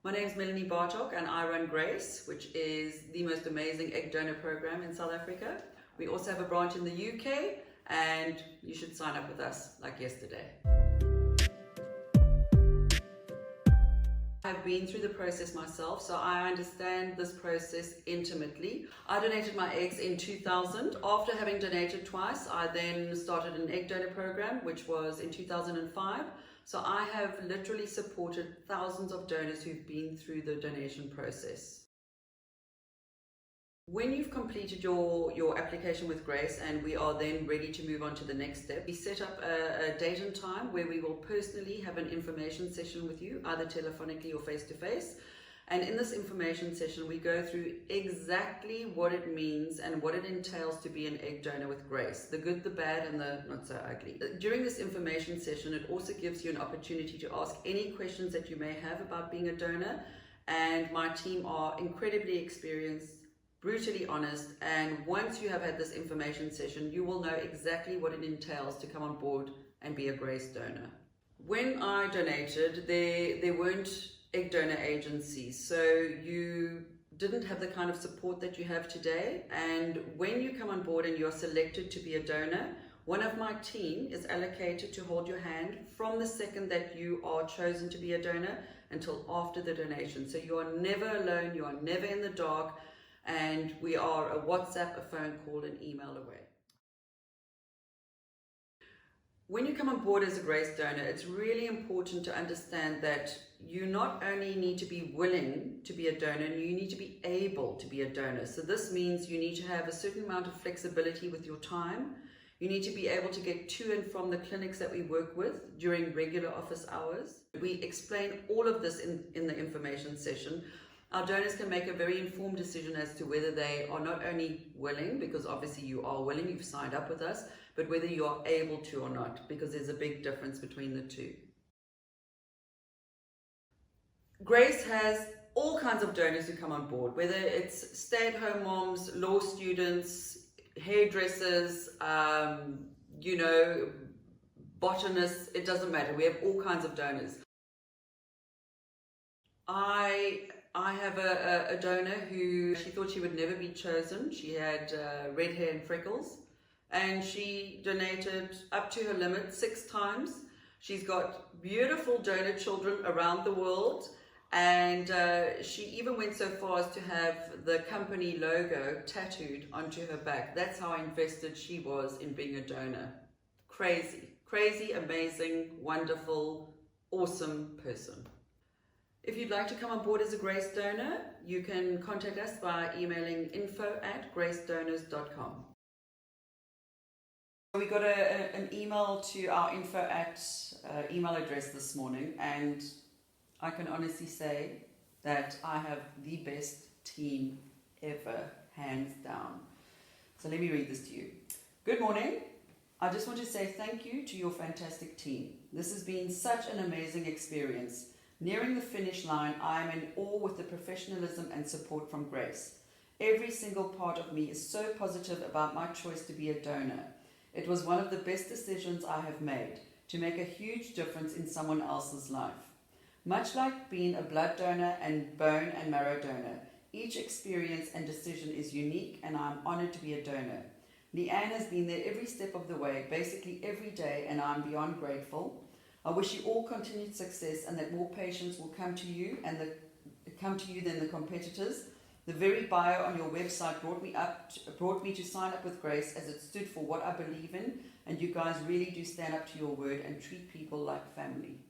My name is Melanie Bartok and I run Grace, which is the most amazing egg donor program in South Africa. We also have a branch in the UK and you should sign up with us like yesterday. I've been through the process myself, so I understand this process intimately. I donated my eggs in 2000. After having donated twice, I then started an egg donor program, which was in 2005. So I have literally supported thousands of donors who've been through the donation process. When you've completed your application with Grace and we are then ready to move on to the next step, we set up a date and time where we will personally have an information session with you, either telephonically or face-to-face. And in this information session, we go through exactly what it means and what it entails to be an egg donor with Grace, the good, the bad, and the not so ugly. During this information session, it also gives you an opportunity to ask any questions that you may have about being a donor. And my team are incredibly experienced, brutally honest, and once you have had this information session, you will know exactly what it entails to come on board and be a Grace donor. When I donated, there weren't egg donor agencies, so you didn't have the kind of support that you have today. And when you come on board and you're selected to be a donor, one of my team is allocated to hold your hand from the second that you are chosen to be a donor until after the donation. So you are never alone, you are never in the dark, and we are a WhatsApp, a phone call, an email away. When you come on board as a Grace donor, it's really important to understand that you not only need to be willing to be a donor, you need to be able to be a donor. So this means you need to have a certain amount of flexibility with your time. You need to be able to get to and from the clinics that we work with during regular office hours. We explain all of this in the information session. Our donors can make a very informed decision as to whether they are not only willing, because obviously you are willing, you've signed up with us, but whether you are able to or not, because there's a big difference between the two. Grace has all kinds of donors who come on board, whether it's stay-at-home moms, law students, hairdressers, botanists, it doesn't matter. We have all kinds of donors. I have a donor who she thought she would never be chosen. She had red hair and freckles, and she donated up to her limit 6 times. She's got beautiful donor children around the world, and she even went so far as to have the company logo tattooed onto her back. That's how invested she was in being a donor. Crazy, amazing, wonderful, awesome person. If you'd like to come on board as a Grace donor, you can contact us by emailing info@gracedonors.com. We got an email to our info@ email address this morning, and I can honestly say that I have the best team ever, hands down. So let me read this to you. Good morning. I just want to say thank you to your fantastic team. This has been such an amazing experience. Nearing the finish line, I am in awe with the professionalism and support from Grace. Every single part of me is so positive about my choice to be a donor. It was one of the best decisions I have made, to make a huge difference in someone else's life. Much like being a blood donor and bone and marrow donor, each experience and decision is unique, and I am honored to be a donor. Leanne has been there every step of the way, basically every day, and I am beyond grateful. I wish you all continued success and that more patients will come to you than the competitors. The very bio on your website brought me to sign up with Grace, as it stood for what I believe in, and you guys really do stand up to your word and treat people like family.